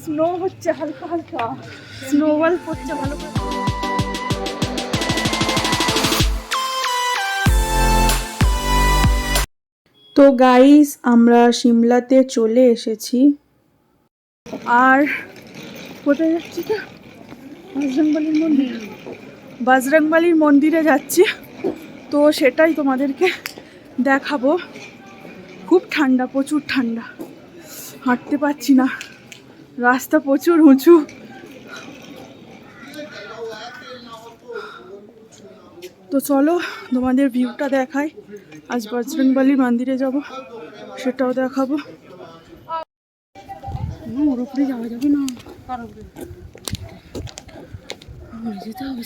Snow হচ্ছে হালকা হালকা, স্নোবল পড়ছে ভালো করে। তো গাইস আমরা সিমলাতে চলে এসেছি, আর কোথায় যাচ্ছি? তো বজরংবলীর মন্দির, বজরংবলীর মন্দিরে যাচ্ছি। তো সেটাই তোমাদেরকে দেখাবো। খুব ঠান্ডা, প্রচুর ঠান্ডা, হাঁটতে পারছি না, রাস্তা প্রচুর উঁচু। তো চলো তোমাদের ভিউটা দেখাই। আজ বজরংবলীর মন্দিরে যাব, সেটাও দেখাবো। ওর উপরে যাওয়া যাবে না, যেতে হবে।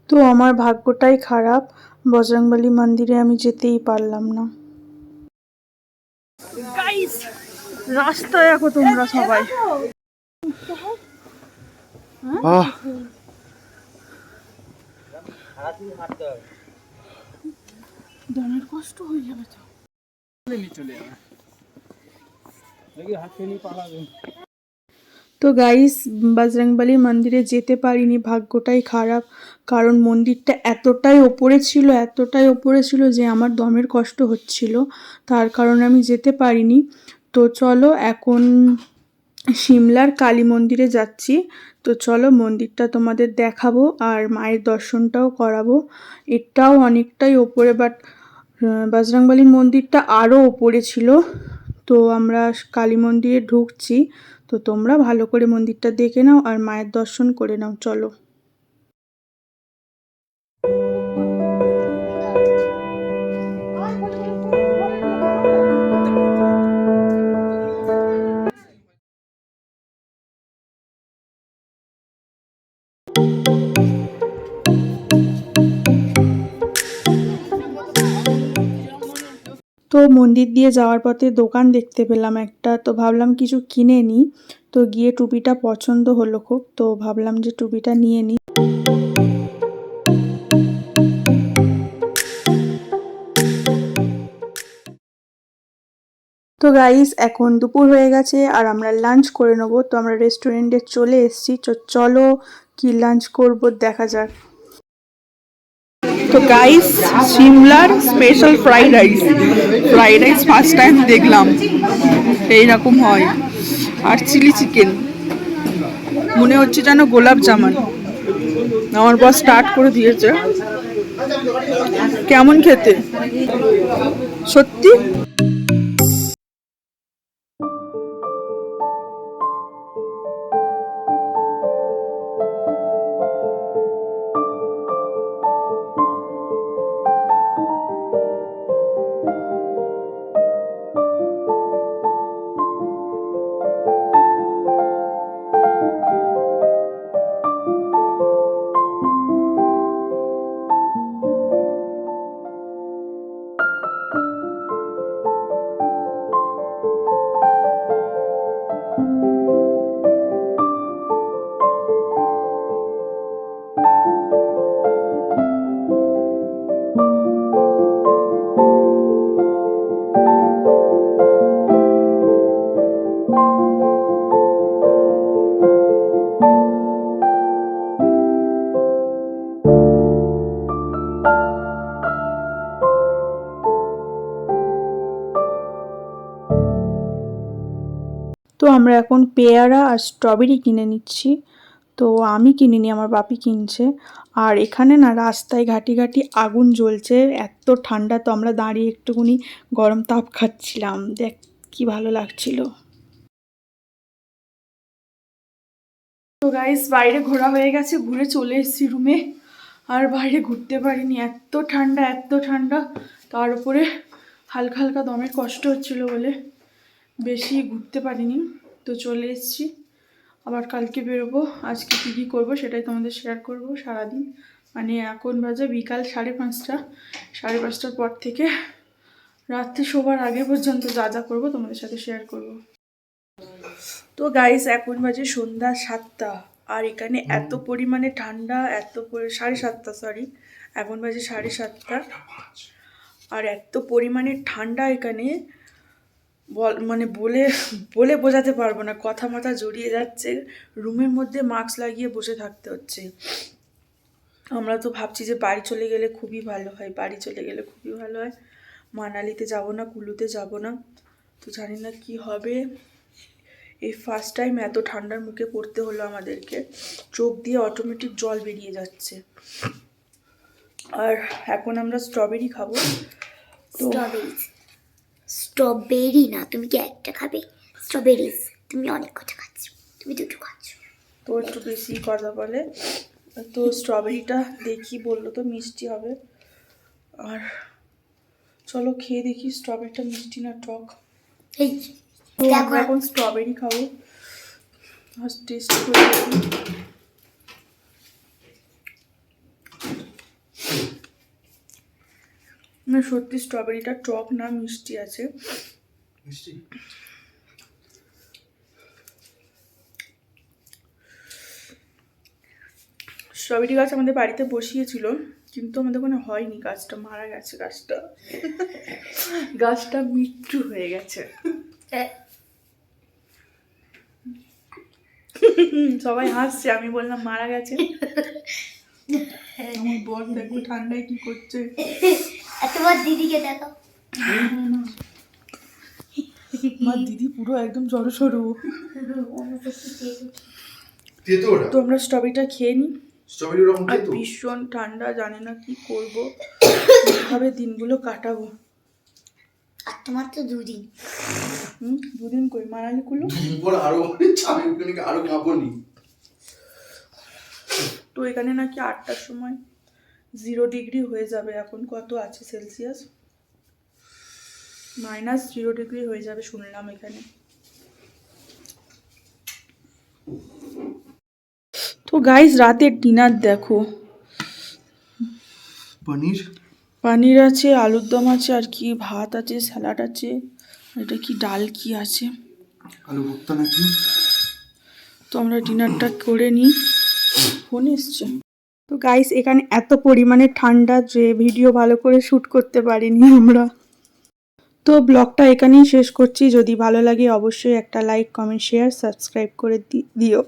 তো আমার ভাগ্যটাই খারাপ, বজরংবলী মন্দিরে আমি যেতেই পারলাম না। গাইস রাস্তায় দেখো তোমরা সবাই, দমের কষ্ট হয়ে যাবে তো। তো গাইস বজরংবলী মন্দিরে যেতে পারিনি, ভাগ্যটাই খারাপ। কারণ মন্দিরটা এতটাই ওপরে ছিল, এতটাই ওপরে ছিল যে আমার দমের কষ্ট হচ্ছিল, তার কারণে আমি যেতে পারিনি। তো চলো এখন সিমলার কালী মন্দিরে যাচ্ছি। তো চলো মন্দিরটা তোমাদের দেখাবো আর মায়ের দর্শনটাও করাবো। এটাও অনেকটাই ওপরে, বাট বজরংবলীর মন্দিরটা আরও ওপরে ছিল। তো আমরা কালী মন্দিরে ঢুকছি, তো তোমরা ভালো করে মন্দিরটা দেখে নাও আর মায়ের দর্শন করে নাও। চলো। তো মন্দির দিয়ে যাওয়ার পথে দোকান দেখতে পেলাম একটা, তো ভাবলাম কিছু কিনে নিই। তো গিয়ে টুপিটা পছন্দ হলো খুব, তো ভাবলাম যে টুপিটা নিয়ে নিই। তো গাইস এখন দুপুর হয়ে গেছে আর আমরা লাঞ্চ করে নেবো। তো আমরা রেস্টুরেন্টে চলে এসেছি, তো চলো কি লাঞ্চ করব দেখা যাক। তো গাইস সিমলার special fried rice, fried rice first time দেখলাম এইরকম হয়। আর চিলি চিকেন, মনে হচ্ছে যেন গোলাপ জামুন। আমার বস স্টার্ট করে দিয়েছে। কেমন খেতে সত্যি? তো আমরা এখন পেয়ারা আর স্ট্রবেরি কিনে নিচ্ছি। তো আমি কিনিনি, আমার বাপি কিনছে। আর এখানে না রাস্তায় ঘাটি ঘাটি আগুন জ্বলছে, এত ঠান্ডা। তো আমরা দাঁড়িয়ে একটুখানি গরম তাপ খাচ্ছিলাম, দেখ কি ভালো লাগছিল। তো গাইস বাইরে ঘোরা হয়ে গেছে, ঘুরে চলে এসেছি রুমে। আর বাইরে ঘুরতে পারিনি, এত ঠান্ডা, এত ঠান্ডা। তার উপরে হালকা হালকা দমের কষ্ট হচ্ছিল বলে বেশি ঘুরতে পারিনি। তো চলে এসেছি, আবার কালকে বেরোবো। আজকে কী কী করবো সেটাই তোমাদের শেয়ার করবো সারাদিন। মানে এখন বাজে বিকাল 5:30, 5:30টার পর থেকে রাত্রে শোবার আগে পর্যন্ত যা যা করবো তোমাদের সাথে শেয়ার করবো। তো গাইস এখন বাজে সন্ধ্যা 7টা, আর এখানে এত পরিমাণে ঠান্ডা, 7:30 সরি, এখন বাজে 7:30, আর এত পরিমাণে ঠান্ডা এখানে মানে বলে বলে বোঝাতে পারবো না, কথা মাথা জড়িয়ে যাচ্ছে। রুমের মধ্যে মাস্ক লাগিয়ে বসে থাকতে হচ্ছে। আমরা তো ভাবছি যে বাড়ি চলে গেলে খুবই ভালো হয়, বাড়ি চলে গেলে খুবই ভালো হয়। মানালিতে যাব না, কুলুতে যাব না, তো জানি না কি হবে। এই ফার্স্ট টাইম এত ঠান্ডার মুখে পড়তে হলো আমাদেরকে, চোখ দিয়ে অটোমেটিক জল বেরিয়ে যাচ্ছে। আর এখন আমরা স্ট্রবেরি খাবো। স্ট্রবেরি না, তুমি কি একটা খাবে? স্ট্রবেরিজ তুমি অনেক কথা খাচ্ছ, তুমি দুটো খাচ্ছ। তো একটু বেশি কথা বলে। তো স্ট্রবেরিটা দেখি, বললো তো মিষ্টি হবে। আর চলো খেয়ে দেখি স্ট্রবেরিটা মিষ্টি না টক। এই তো আমরা এখন স্ট্রবেরি খাবো, টেস্ট করে দেখি। না সত্যি স্ট্রবেরিটা টক না, মিষ্টি আছে। স্ট্রবেরি গাছ আমাদের বাড়িতে বসিয়েছিল, কিন্তু আমাদের কোনো হয়নি, গাছটা মারা গেছে। গাছটা মৃত্যু হয়ে গেছে। সবাই হাসছে, আমি বললাম মারা গেছে। আমার বর দেখো ঠান্ডায় কি করছে। তোমার দিদিকে দেখো, আমার দিদি পুরো একদম জড়সড়ো। তো আমরা স্ট্রবেরিটা খেয়ে নিই। আর ভীষণ ঠান্ডা, জানি না কি করবো, কিভাবে দিনগুলো কাটাবো। আর তোমার তো 2 দিন। দুদিন কই মানালি কুলো আরো কাঁপনি। তো এখানে নাকি 8টার সময় 0 ডিগ্রি হয়ে যাবে। এখন কত আছে সেলসিয়াস? -0 ডিগ্রি হয়ে যাবে শুনলাম এখানে। তো গাইস রাতের ডিনার দেখো, পনির আছে, আলুর দম আছে, আর কি ভাত আছে, স্যালাড আছে, এটা কি ডাল কি আছে, আলু ভর্তা নাকি। তো আমরা ডিনারটা করে নিই। ফোন এসছে। তো গাইস এখানে এত পরিমাণে ঠান্ডা যে ভিডিও ভালো করে শ্যুট করতে পারিনি আমরা। তো ব্লগটা এখানেই শেষ করছি। যদি ভালো লাগে অবশ্যই একটা লাইক, কমেন্ট, শেয়ার, সাবস্ক্রাইব করে দিও।